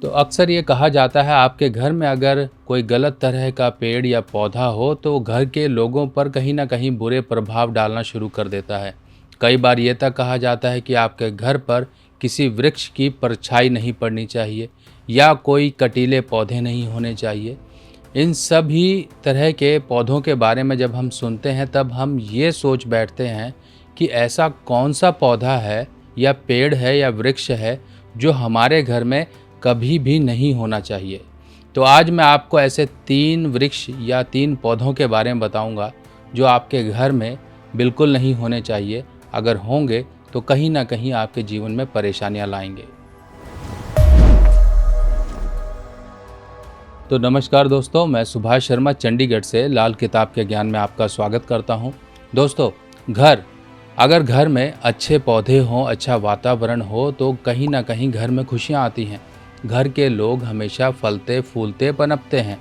तो अक्सर ये कहा जाता है आपके घर में अगर कोई गलत तरह का पेड़ या पौधा हो तो घर के लोगों पर कहीं ना कहीं बुरे प्रभाव डालना शुरू कर देता है। कई बार ये तक कहा जाता है कि आपके घर पर किसी वृक्ष की परछाई नहीं पड़नी चाहिए या कोई कटीले पौधे नहीं होने चाहिए। इन सभी तरह के पौधों के बारे में जब हम सुनते हैं तब हम ये सोच बैठते हैं कि ऐसा कौन सा पौधा है या पेड़ है या वृक्ष है जो हमारे घर में कभी भी नहीं होना चाहिए। तो आज मैं आपको ऐसे 3 वृक्ष या 3 पौधों के बारे में बताऊंगा जो आपके घर में बिल्कुल नहीं होने चाहिए। अगर होंगे तो कहीं ना कहीं आपके जीवन में परेशानियां लाएंगे। तो नमस्कार दोस्तों, मैं सुभाष शर्मा चंडीगढ़ से लाल किताब के ज्ञान में आपका स्वागत करता हूं। दोस्तों, अगर घर में अच्छे पौधे हों, अच्छा वातावरण हो तो कहीं ना कहीं घर में खुशियां आती हैं। घर के लोग हमेशा फलते फूलते पनपते हैं,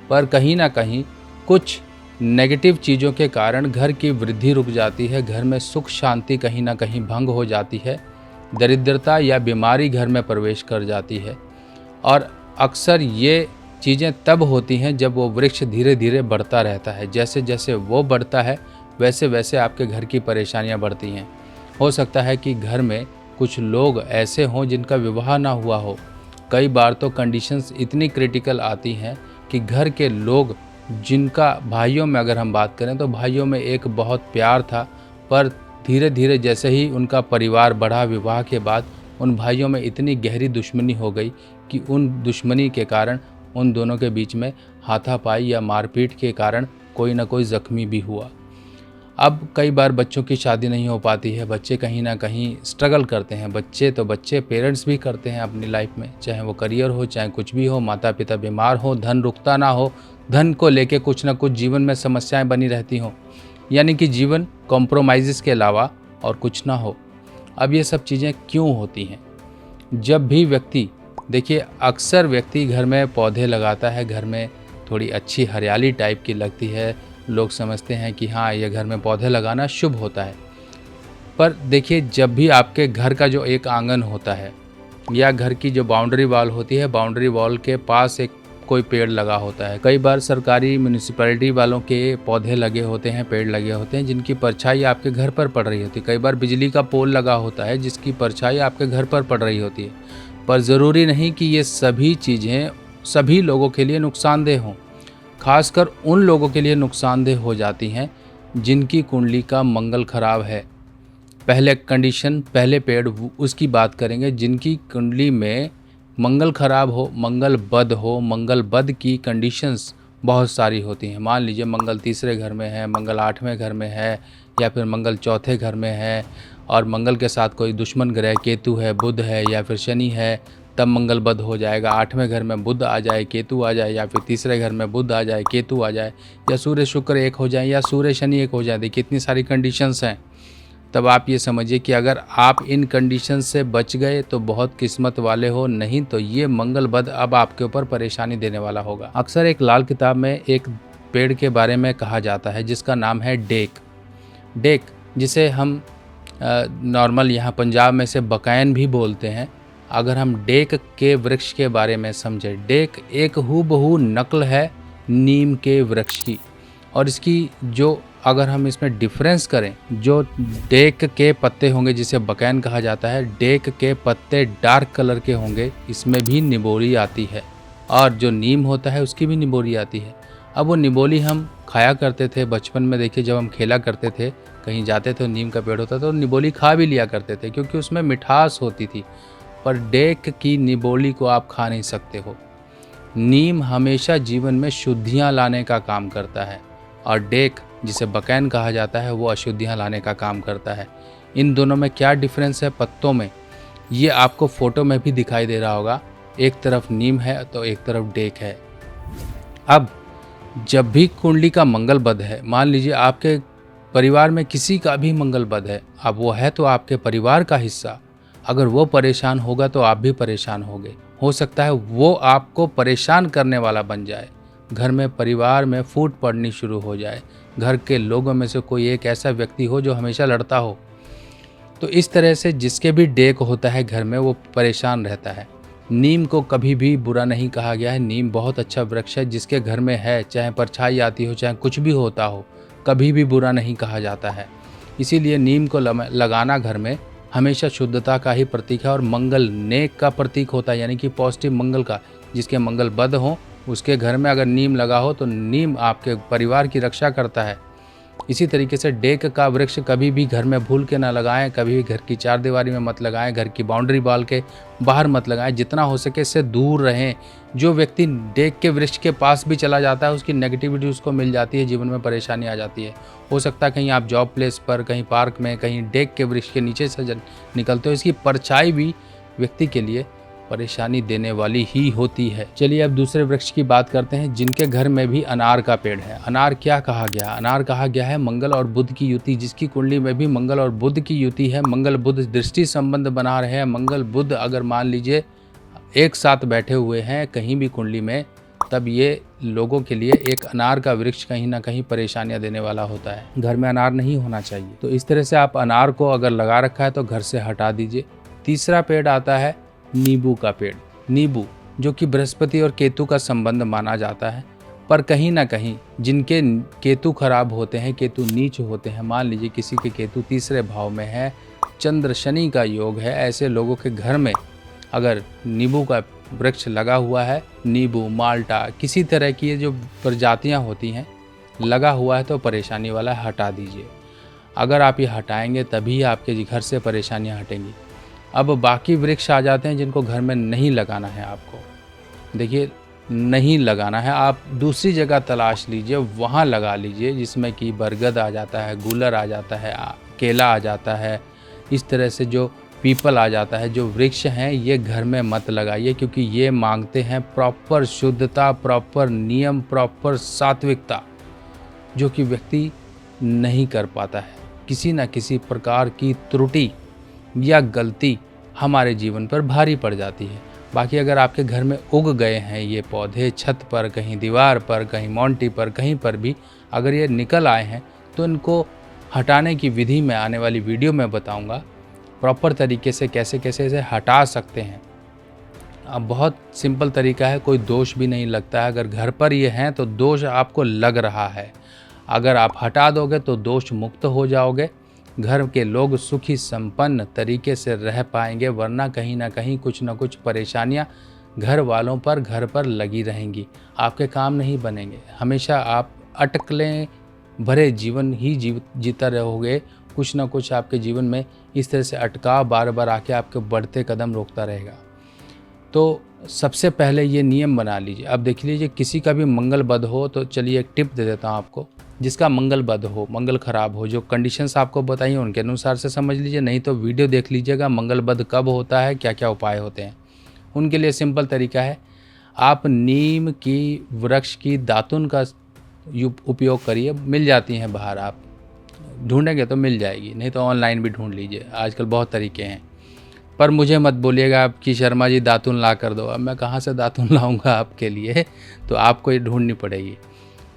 पर कहीं ना कहीं कुछ नेगेटिव चीज़ों के कारण घर की वृद्धि रुक जाती है। घर में सुख शांति कहीं ना कहीं भंग हो जाती है। दरिद्रता या बीमारी घर में प्रवेश कर जाती है। और अक्सर ये चीज़ें तब होती हैं जब वो वृक्ष धीरे धीरे बढ़ता रहता है। जैसे जैसे वो बढ़ता है वैसे वैसे आपके घर की परेशानियां बढ़ती हैं। हो सकता है कि घर में कुछ लोग ऐसे हों जिनका विवाह ना हुआ हो। कई बार तो कंडीशंस इतनी क्रिटिकल आती हैं कि घर के लोग, जिनका भाइयों में अगर हम बात करें तो भाइयों में एक बहुत प्यार था, पर धीरे धीरे जैसे ही उनका परिवार बढ़ा, विवाह के बाद उन भाइयों में इतनी गहरी दुश्मनी हो गई कि उन दुश्मनी के कारण उन दोनों के बीच में हाथापाई या मारपीट के कारण कोई ना कोई ज़ख्मी भी हुआ। अब कई बार बच्चों की शादी नहीं हो पाती है। बच्चे कहीं ना कहीं स्ट्रगल करते हैं। बच्चे पेरेंट्स भी करते हैं अपनी लाइफ में, चाहे वो करियर हो, चाहे कुछ भी हो। माता पिता बीमार हो, धन रुकता ना हो, धन को लेके कुछ ना कुछ जीवन में समस्याएं बनी रहती हों, यानी कि जीवन कॉम्प्रोमाइज़ के अलावा और कुछ ना हो। अब ये सब चीज़ें क्यों होती हैं? जब भी व्यक्ति, देखिए, अक्सर व्यक्ति घर में पौधे लगाता है, घर में थोड़ी अच्छी हरियाली टाइप की लगती है, लोग समझते हैं कि हाँ, ये घर में पौधे लगाना शुभ होता है। पर देखिए, जब भी आपके घर का जो एक आंगन होता है या घर की जो बाउंड्री वॉल होती है, बाउंड्री वॉल के पास एक कोई पेड़ लगा होता है। कई बार सरकारी म्यूनिसिपैलिटी वालों के पौधे लगे होते हैं, पेड़ लगे होते हैं जिनकी परछाई आपके घर पर पड़ रही होती है। कई बार बिजली का पोल लगा होता है जिसकी परछाई आपके घर पर पड़ रही होती है। पर ज़रूरी नहीं कि ये सभी चीज़ें सभी लोगों के लिए नुकसानदेह हों। खासकर उन लोगों के लिए नुकसानदेह हो जाती हैं जिनकी कुंडली का मंगल खराब है। पहले पेड़ उसकी बात करेंगे जिनकी कुंडली में मंगल खराब हो, मंगल बद हो। मंगल बद की कंडीशंस बहुत सारी होती हैं। मान लीजिए मंगल तीसरे घर में है, मंगल 8वें घर में है, या फिर मंगल चौथे घर में है और मंगल के साथ कोई दुश्मन ग्रह केतु है, बुध है या फिर शनि है, तब मंगल बद हो जाएगा। 8वें घर में बुध आ जाए, केतु आ जाए, या फिर तीसरे घर में बुध आ जाए, केतु आ जाए, या सूर्य शुक्र एक हो जाए, या सूर्य शनि एक हो जाए। देखिए, इतनी सारी कंडीशंस हैं। तब आप ये समझिए कि अगर आप इन कंडीशन से बच गए तो बहुत किस्मत वाले हो, नहीं तो ये मंगल बद अब आपके ऊपर परेशानी देने वाला होगा। अक्सर एक लाल किताब में एक पेड़ के बारे में कहा जाता है जिसका नाम है डेक, जिसे हम नॉर्मल यहाँ पंजाब में से बकैन भी बोलते हैं। अगर हम डेक के वृक्ष के बारे में समझें, डेक एक हूबहू नकल है नीम के वृक्ष की। और इसकी जो अगर हम इसमें डिफरेंस करें, जो डेक के पत्ते होंगे जिसे बकैन कहा जाता है, डेक के पत्ते डार्क कलर के होंगे, इसमें भी निबोली आती है। और जो नीम होता है उसकी भी निबोली आती है। अब वो निबोली हम खाया करते थे बचपन में। देखिए, जब हम खेला करते थे, कहीं जाते थे, नीम का पेड़ होता था तो निबोली खा भी लिया करते थे क्योंकि उसमें मिठास होती थी। पर डेक की निबोली को आप खा नहीं सकते हो। नीम हमेशा जीवन में शुद्धियाँ लाने का काम करता है और डेक, जिसे बकैन कहा जाता है, वो अशुद्धियाँ लाने का काम करता है। इन दोनों में क्या डिफरेंस है पत्तों में, ये आपको फ़ोटो में भी दिखाई दे रहा होगा। एक तरफ नीम है तो एक तरफ डेक है। अब जब भी कुंडली का मंगल बद है, मान लीजिए आपके परिवार में किसी का भी मंगल बद है, अब वो है तो आपके परिवार का हिस्सा, अगर वो परेशान होगा तो आप भी परेशान होगे। हो सकता है वो आपको परेशान करने वाला बन जाए, घर में परिवार में फूट पड़नी शुरू हो जाए, घर के लोगों में से कोई एक ऐसा व्यक्ति हो जो हमेशा लड़ता हो। तो इस तरह से जिसके भी डेक होता है घर में, वो परेशान रहता है। नीम को कभी भी बुरा नहीं कहा गया है। नीम बहुत अच्छा वृक्ष है, जिसके घर में है, चाहे परछाई आती हो, चाहे कुछ भी होता हो, कभी भी बुरा नहीं कहा जाता है। इसीलिए नीम को लगाना घर में हमेशा शुद्धता का ही प्रतीक है और मंगल, नेक का प्रतीक होता है, यानी कि पॉजिटिव मंगल का। जिसके मंगल बद हो उसके घर में अगर नीम लगा हो तो नीम आपके परिवार की रक्षा करता है। इसी तरीके से डेक का वृक्ष कभी भी घर में भूल के ना लगाएं, कभी भी घर की चारदीवारी में मत लगाएं, घर की बाउंड्री वॉल के बाहर मत लगाएं। जितना हो सके इससे दूर रहें। जो व्यक्ति डेक के वृक्ष के पास भी चला जाता है उसकी नेगेटिविटी उसको मिल जाती है, जीवन में परेशानी आ जाती है। हो सकता है कहीं आप जॉब प्लेस पर, कहीं पार्क में, कहीं डेक के वृक्ष के नीचे से निकलते हो, इसकी परछाई भी व्यक्ति के लिए परेशानी देने वाली ही होती है। चलिए अब दूसरे वृक्ष की बात करते हैं, जिनके घर में भी अनार का पेड़ है। अनार क्या कहा गया? अनार कहा गया है मंगल और बुध की युति। जिसकी कुंडली में भी मंगल और बुध की युति है, मंगल बुध दृष्टि संबंध बना रहे हैं, मंगल बुध अगर मान लीजिए एक साथ बैठे हुए हैं कहीं भी कुंडली में, तब ये लोगों के लिए एक अनार का वृक्ष कहीं ना कहीं परेशानियां देने वाला होता है। घर में अनार नहीं होना चाहिए। तो इस तरह से आप अनार को अगर लगा रखा है तो घर से हटा दीजिए। तीसरा पेड़ आता है नींबू का पेड़। नींबू जो कि बृहस्पति और केतु का संबंध माना जाता है, पर कहीं ना कहीं जिनके केतु खराब होते हैं, केतु नीच होते हैं, मान लीजिए किसी के केतु तीसरे भाव में है, चंद्र शनि का योग है, ऐसे लोगों के घर में अगर नींबू का वृक्ष लगा हुआ है, नींबू, माल्टा, किसी तरह की ये जो प्रजातियां होती हैं लगा हुआ है तो परेशानी वाला हटा दीजिए। अगर आप ये हटाएंगे तभी आपके घर से परेशानियां हटेंगी। अब बाकी वृक्ष आ जाते हैं जिनको घर में नहीं लगाना है आपको। देखिए नहीं लगाना है, आप दूसरी जगह तलाश लीजिए, वहाँ लगा लीजिए, जिसमें कि बरगद आ जाता है, गूलर आ जाता है, केला आ जाता है, इस तरह से जो पीपल आ जाता है। जो वृक्ष हैं ये घर में मत लगाइए, क्योंकि ये मांगते हैं प्रॉपर शुद्धता, प्रॉपर नियम, प्रॉपर सात्विकता, जो कि व्यक्ति नहीं कर पाता है। किसी न किसी प्रकार की त्रुटि या गलती हमारे जीवन पर भारी पड़ जाती है। बाकी अगर आपके घर में उग गए हैं ये पौधे, छत पर, कहीं दीवार पर, कहीं मोंटी पर, कहीं पर भी अगर ये निकल आए हैं तो इनको हटाने की विधि मैं आने वाली वीडियो में बताऊंगा, प्रॉपर तरीके से कैसे कैसे इसे हटा सकते हैं। अब बहुत सिंपल तरीका है, कोई दोष भी नहीं लगता है। अगर घर पर ये हैं तो दोष आपको लग रहा है, अगर आप हटा दोगे तो दोष मुक्त हो जाओगे, घर के लोग सुखी संपन्न तरीके से रह पाएंगे, वरना कहीं ना कहीं कुछ ना कुछ परेशानियां घर वालों पर, घर पर लगी रहेंगी। आपके काम नहीं बनेंगे, हमेशा आप अटकलें भरे जीवन ही जीता रहोगे। कुछ ना कुछ आपके जीवन में इस तरह से अटकाव बार बार आके आपके बढ़ते कदम रोकता रहेगा। तो सबसे पहले ये नियम बना लीजिए। अब देख लीजिए किसी का भी मंगल बद हो तो चलिए एक टिप दे देता हूँ आपको। जिसका मंगल बद हो, मंगल खराब हो, जो कंडीशंस आपको बताइए उनके अनुसार से समझ लीजिए, नहीं तो वीडियो देख लीजिएगा मंगल बद कब होता है, क्या क्या उपाय होते हैं। उनके लिए सिंपल तरीका है, आप नीम की वृक्ष की दातुन का उपयोग करिए। मिल जाती हैं बाहर, आप ढूंढेंगे तो मिल जाएगी, नहीं तो ऑनलाइन भी ढूंढ लीजिए, आजकल बहुत तरीके हैं। पर मुझे मत बोलिएगा आप कि शर्मा जी दातुन ला कर दो। अब मैं कहाँ से दातुन लाऊंगा आपके लिए, तो आपको ये ढूंढनी पड़ेगी।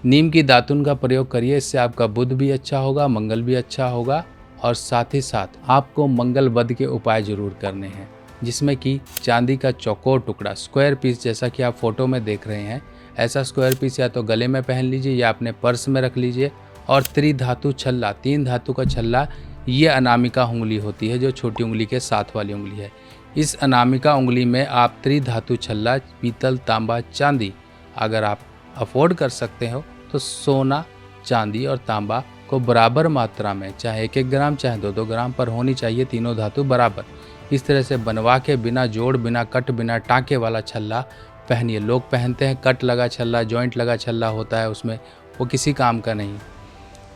नीम की दातुन का प्रयोग करिए, इससे आपका बुध भी अच्छा होगा, मंगल भी अच्छा होगा, और साथ ही साथ आपको मंगल बद के उपाय जरूर करने हैं, जिसमें कि चांदी का चौकोर टुकड़ा, स्क्वायर पीस, जैसा कि आप फोटो में देख रहे हैं, ऐसा स्क्वायर पीस या तो गले में पहन लीजिए या अपने पर्स में रख लीजिए। और त्रिधातु छल्ला, 3 धातु का छल्ला, ये अनामिका उंगली होती है जो छोटी उंगली के साथ वाली उंगली है। इस अनामिका उंगली में आप त्रिधातु छल्ला, पीतल, तांबा, चांदी, अगर आप अफोर्ड कर सकते हो तो सोना, चांदी और तांबा को बराबर मात्रा में, चाहे 1-1 ग्राम चाहे 2-2 ग्राम पर होनी चाहिए, तीनों धातु बराबर, इस तरह से बनवा के बिना जोड़, बिना कट, बिना टाँके वाला छल्ला पहनिए। लोग पहनते हैं कट लगा छल्ला, जॉइंट लगा छल्ला होता है उसमें, वो किसी काम का नहीं।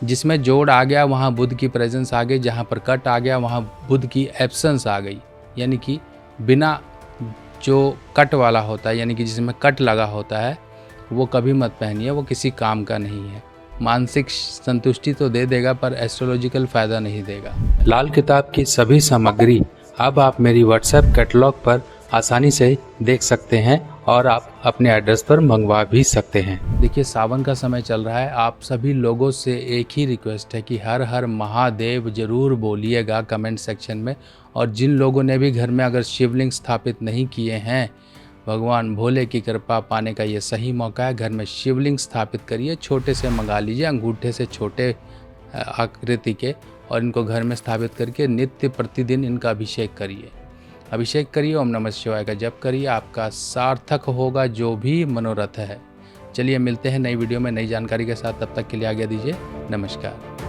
जिसमें जोड़ आ गया वहाँ बुध की प्रेजेंस आ गई, जहाँ पर कट आ गया वहाँ बुध की एब्सेंस आ गई, यानी कि बिना जो कट वाला होता है, यानी कि जिसमें कट लगा होता है, वो कभी मत पहनिए, वो किसी काम का नहीं है। मानसिक संतुष्टि तो दे देगा पर एस्ट्रोलॉजिकल फ़ायदा नहीं देगा। लाल किताब की सभी सामग्री अब आप मेरी व्हाट्सएप कैटलॉग पर आसानी से देख सकते हैं और आप अपने एड्रेस पर मंगवा भी सकते हैं। देखिए सावन का समय चल रहा है, आप सभी लोगों से एक ही रिक्वेस्ट है कि हर हर महादेव जरूर बोलिएगा कमेंट सेक्शन में। और जिन लोगों ने भी घर में अगर शिवलिंग स्थापित नहीं किए हैं भगवान भोले की कृपा पाने का ये सही मौका है। घर में शिवलिंग स्थापित करिए, छोटे से मंगा लीजिए, अंगूठे से छोटे आकृति के, और इनको घर में स्थापित करके नित्य प्रतिदिन इनका अभिषेक करिए। अभिषेक करिए, ओम नमः शिवाय का जप करिए, आपका सार्थक होगा जो भी मनोरथ है। चलिए मिलते हैं नई वीडियो में नई जानकारी के साथ, तब तक के लिए आज्ञा दीजिए। नमस्कार।